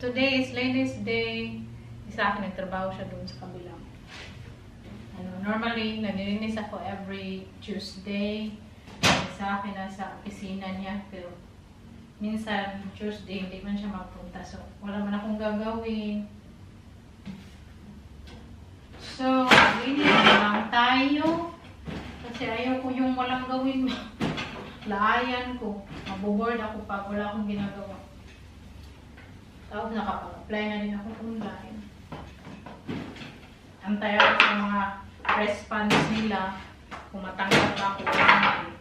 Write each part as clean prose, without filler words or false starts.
Today is ladies day. Sa akin nagtrabaho siya doon sa kabilang. Normally, nanilinis ako every Tuesday. Sa akin nasa opisina niya. Pero minsan, Tuesday, hindi man siya magpunta. So, wala man akong gagawin. So, linis na lang tayo. Kasi ayaw ko yung walang gawin. Laayan ko. Maboboard ako pag wala akong ginagawa. Tapos nakapag-apply na din ako online. Antay ako sa mga response nila kung matanggap ba ako online.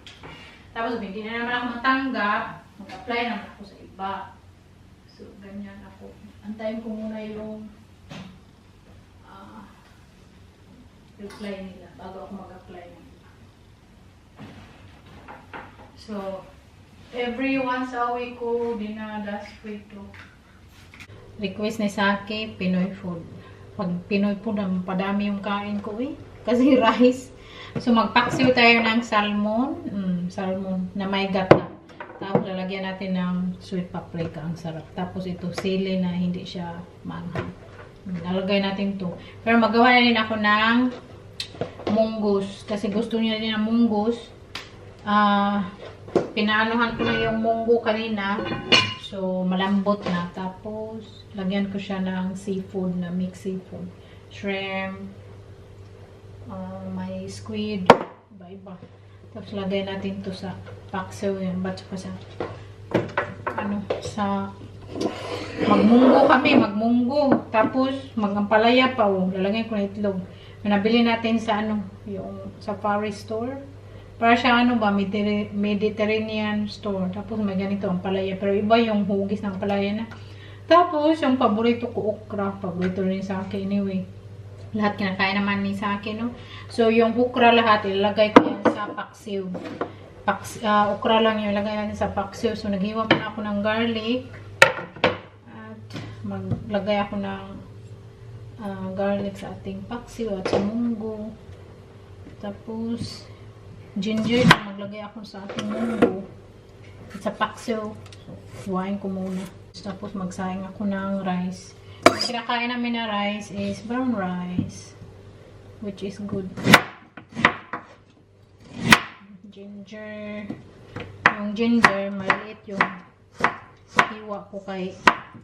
Tapos hindi na naman ako matanggap, mag-apply naman ako sa iba. So, ganyan ako. Antayin ko muna yung reply nila bago ako mag-apply ng iba. So, every once a week ko dinadas ko ito. Request ni Saki, Pinoy food. Pag Pinoy food, padami yung kain ko eh. Kasi rice. So, magpaksiw tayo ng salmon. Salmon na may gata. Tapos, lalagyan natin ng sweet paprika. Ang sarap. Tapos, ito sili na hindi siya manghang. Lalagay natin to. Pero, magawa na rin ako ng munggus. Kasi gusto niya din ng munggus. Pinaanuhan ko na yung munggo kanina. So, malambot na. Tapos, lagyan ko siya ng seafood na mixed seafood. Shrimp, may squid, iba-iba. Tapos, lagay natin to sa paksiw yun. Ba't pa sa, magmunggo kami, magmunggo. Tapos, magampalaya pa, lalagyan ko na itlog. Nabili natin sa, yung safari store. Para siya Mediterranean store. Tapos may ganito ang palaya. Pero iba yung hugis ng palaya na. Tapos yung paborito ko, okra. Paborito rin sa akin anyway. Lahat kinakain naman ni sa akin, no? So yung okra lahat, ilalagay ko yan sa paksiw. Okra lang yung ilagay natin sa paksiw. So naghiwa muna ako ng garlic. At maglagay ako ng garlic sa ating paksiw at sa munggo. Tapos ginger na maglagay ako sa ating munggo at sa paksiw. So, huwain ko muna. Tapos magsayang ako ng rice. Ang kinakain namin na rice is brown rice, which is good. Ginger. Yung ginger, maliit yung hiwa ko kay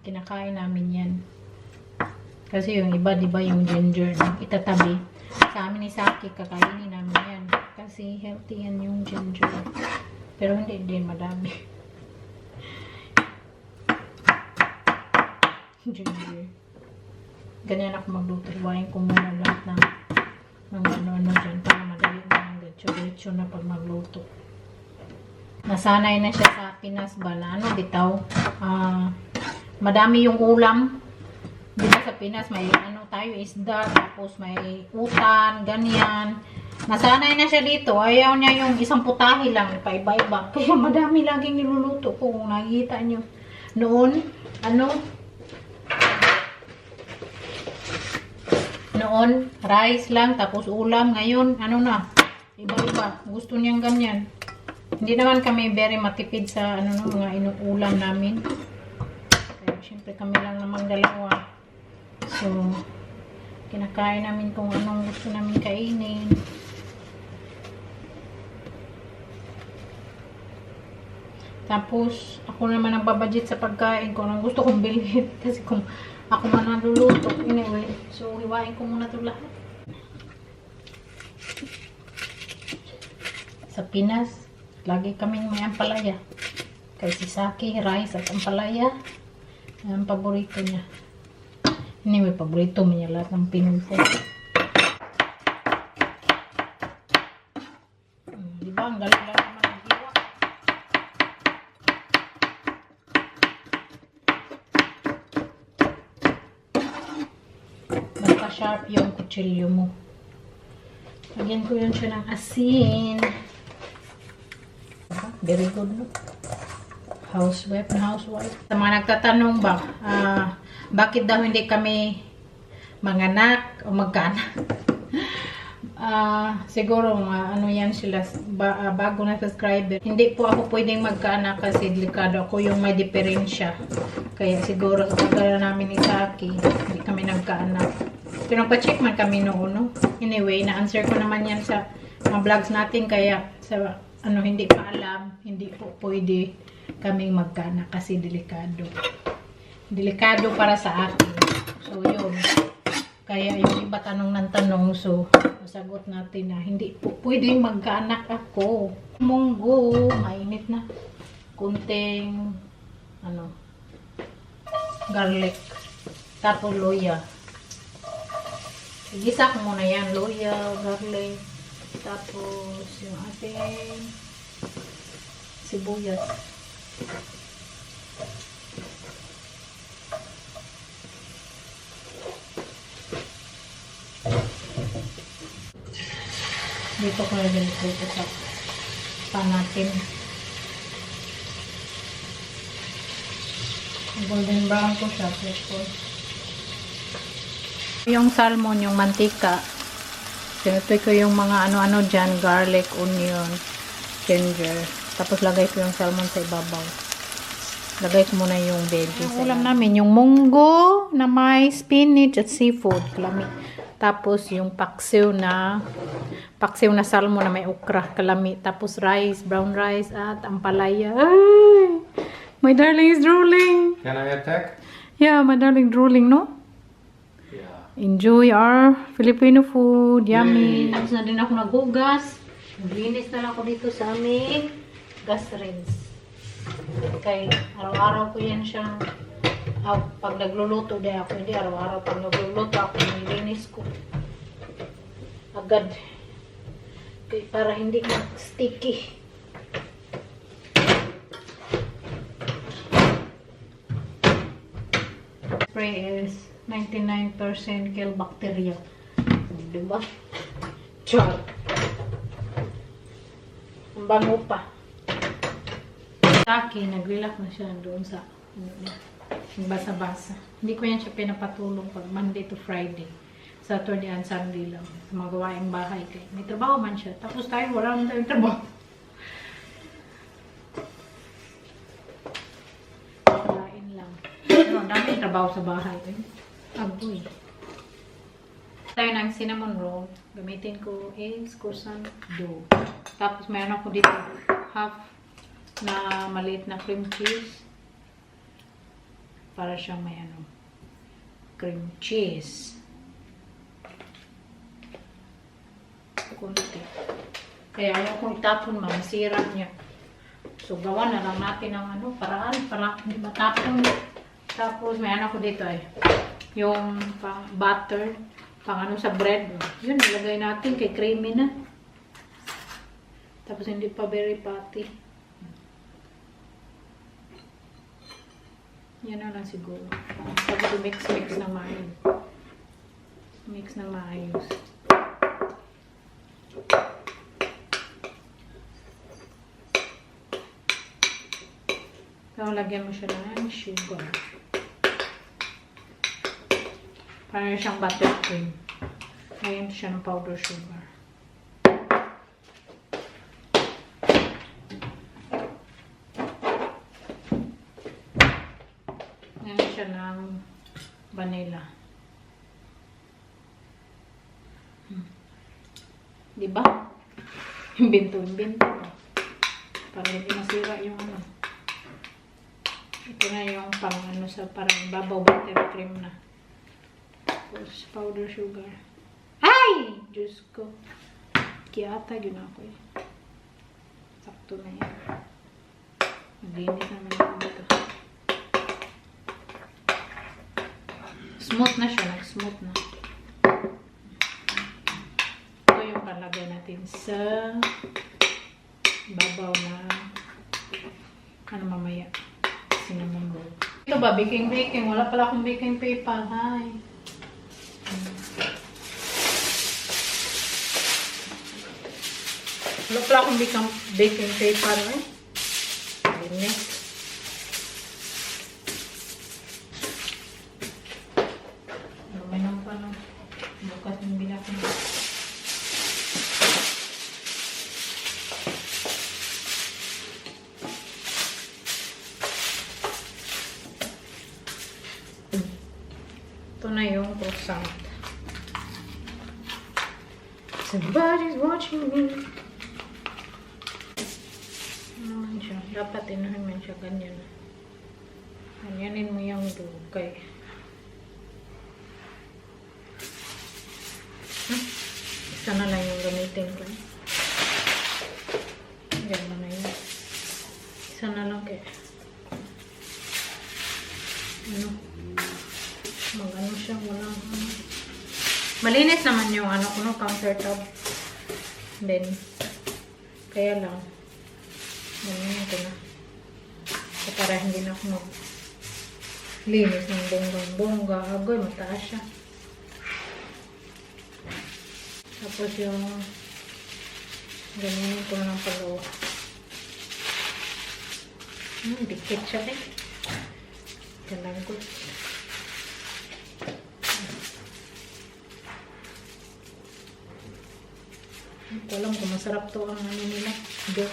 kinakain namin yan. Kasi yung iba, diba yung ginger itatabi. Sa amin ni Saki, kakainin namin yan. Kasi healthy yan yung ginger. Pero hindi din madami. Ginger. Ganyan ako magluto. Iwain ko muna lahat ng ano-ano dyan. Para madali na ng diretso na pag magluto. Nasanay na siya sa Pinas ba na bitaw. Madami yung ulam. Diba sa Pinas may tayo isda, tapos may utan, ganyan. Nasanay na siya dito. Ayaw niya yung isang putahe lang, paiba-iba. Kaya madami laging niluluto ko kung nakikita nyo. Noon, rice lang, tapos ulam. Ngayon, iba-iba. Gusto niyang ganyan. Hindi naman kami very matipid sa mga inuulam namin. Kaya syempre kami lang namang dalawa. So, kinakain namin kung anong gusto namin kainin. Tapos, ako naman ang babudget sa pagkain kung anong gusto kong bilhin. Kasi kung ako man naluluto, anyway. So, hiwain ko muna ito lahat. Sa Pinas, lagi kaming may ampalaya. Kay si Saki, rice at ampalaya. Ang paborito niya. Anyway, paborito mo niya lahat ng Pinoy food. Diba? Ang galing lang naman ang hiwa. Basta sharp yung kutsilyo mo. Lagyan ko yun siya ng asin. Very good, no? Housewife na housewife. Sa mga nagtatanong ba, bakit daw hindi kami manganak o magkaanak? Siguro ano yan sila bago na subscriber. Hindi po ako pwedeng magkaanak kasi delikado ako yung may diferensya. Kaya siguro sa tagal namin ni Saki, hindi kami nagkaanak. Pero pa-check man kami noon, no? Anyway, na-answer ko naman yan sa mga vlogs natin. Kaya sa hindi pa alam, hindi po pwede kaming magkaanak kasi delikado. Delikado para sa akin. So, yun. Kaya yung iba tanong ng tanong, so sagot natin na hindi po pwedeng magkaanak ako. Munggo, mainit na. Kunting garlic. Tapos luya. Igisa ko muna yan, luya, garlic. Tapos yung ating sibuyas. Dito ko na din ito sa pan natin. Golden brown ko siya. Yung salmon, yung mantika. Sinutoy ko yung mga ano-ano dyan. Garlic, onion, ginger. Tapos lagay ko yung salmon sa ibabaw. Lagay ko muna yung veggies. Ang ulam namin, yung munggo na may spinach at seafood. Kalami. Tapos yung paksiw na salmon na may okra, kalami. Tapos rice, brown rice at ampalaya. Ay! My darling is drooling. Can I attack? Yeah, my darling drooling, no? Yeah. Enjoy our Filipino food. Yummy. Tapos na din ako naghugas. Naglinis na lang ako dito sa aming gas rinse. Kaya araw-araw ko yan siyang pag nagluluto din ako, hindi araw-araw pag nagluluto ako, nilinis ko agad. Okay, para hindi mag-sticky. Spray is 99% kill bacteria. Diba? Char. Ang bango pa. Saki, nag-relax na siya doon sa yung basa-basa. Hindi ko yan siya pinapatulong pag Monday to Friday. Saturday and Sunday lang. Sa mga gawaing bahay. Kaya may trabaho man siya. Tapos tayo, wala naman tayong trabaho. Kain lang. Pero ang daming trabaho sa bahay. Agoy. Tayo ng cinnamon roll. Gamitin ko is croissant dough. Tapos mayroon ako dito half na maliit na cream cheese. Para siyang may cream cheese. Kunti. Kaya ayaw kong itapon, masira niya. So, gawa na lang natin ng paraan para hindi matapon. Tapos, may ako dito yung pang butter, pang sa bread. Yun, nilagay natin kay creamy na. Tapos, hindi pa very patty. Yan na lang siguro. Tapos mix ng maayos. Mix ng maayos. Tapos lagyan mo siya ng sugar. Parang siyang buttercream. Lagyan siya ng powder sugar. Siya ng vanilla. Diba? Imbento. Para hindi masira yung Ito na yung pang sa parang babaw buttercream na. Tapos powder sugar. Ay! Diyos ko. Kiyata yun ako Sakto na yan. Maglinis naman ako dito. Smooth na siya, nag-smooth na. Ito yung palagay natin sa babaw na mamaya. Cinnamon roll. Ito ba, baking. Wala pala akong baking paper. Hi. Wala pala akong baking paper. Next. Bukas yung binakon. Ito na yung croissant. Somebody's watching me. Ano naman siya? Dapat inahin man siya ganyan. Ganyanin mo yung dugay. Isa na lang yung gamitin ko. Ganyan na yun. Isa na lang kaya. Ano? Mag-ano siya, walang ano. Malinis naman yung ano ko, no, countertop. Then, kaya lang, ganyan ko na. So, para hindi na ako linis ng bonggang-bongga. Agoy, mataas siya. Tapos yung ganyanin ko ng palawa. Dikit siya eh. Galang ko. Hindi ko alam kung masarap to ang ano nila. Do.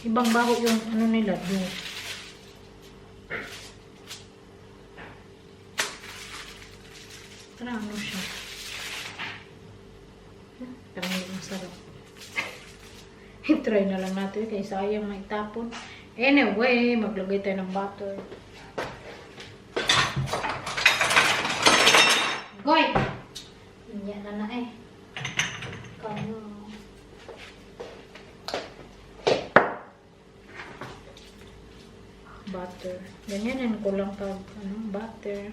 Ibang baho yung ano nila. Do. Parang ano siya. Parang hindi masarap. I-try na lang natin kaya sayang may tapon. Anyway, maglagay tayo ng butter. Goy! Yan na eh. Kano. Butter. Ganyanin ko lang pag butter.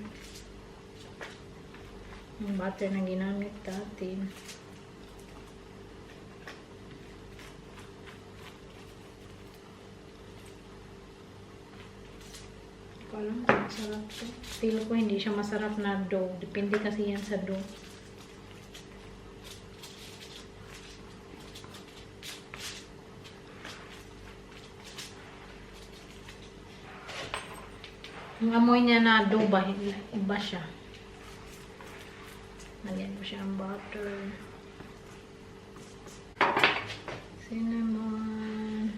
Yung butter na ginamit natin. Alam ko masarap to. Feel ko hindi siya masarap na dough. Depende kasi yan sa dough. Yung amoy niya na dough ba, iba siya. Lagyan ko siya ang butter. Cinnamon.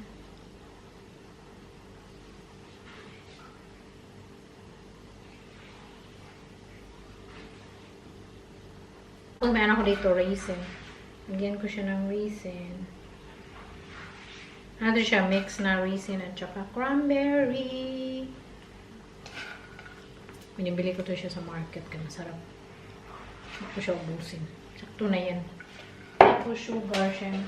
Kung meron ako dito raisin. Lagyan ko siya ng raisin. Ano siya? Mix na raisin at saka cranberry. Binibili ko to siya sa market. Kaya masarap. Hindi ko siya ubusin. Sakto na yan. Tapos sugar, syempre.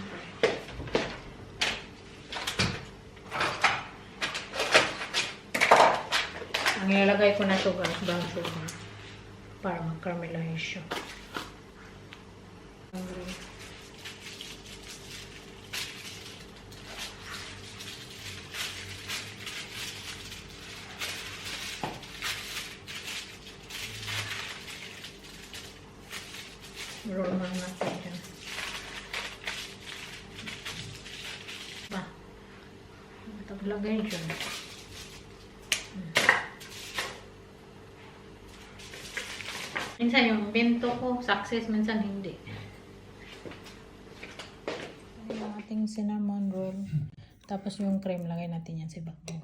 Ang ilalagay ko na sugar, brown sugar. Para mag-caramelize siya. Roll mo natin dyan. Ba? Taglagay dyan. Minsan yung bento ko, success, minsan hindi. Yung ating cinnamon roll. Tapos yung cream, lagay natin yan sa backbone.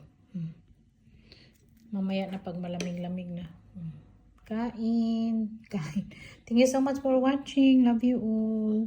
Mamaya na pag malamig-lamig na. Kain. Thank you so much for watching. Love you all.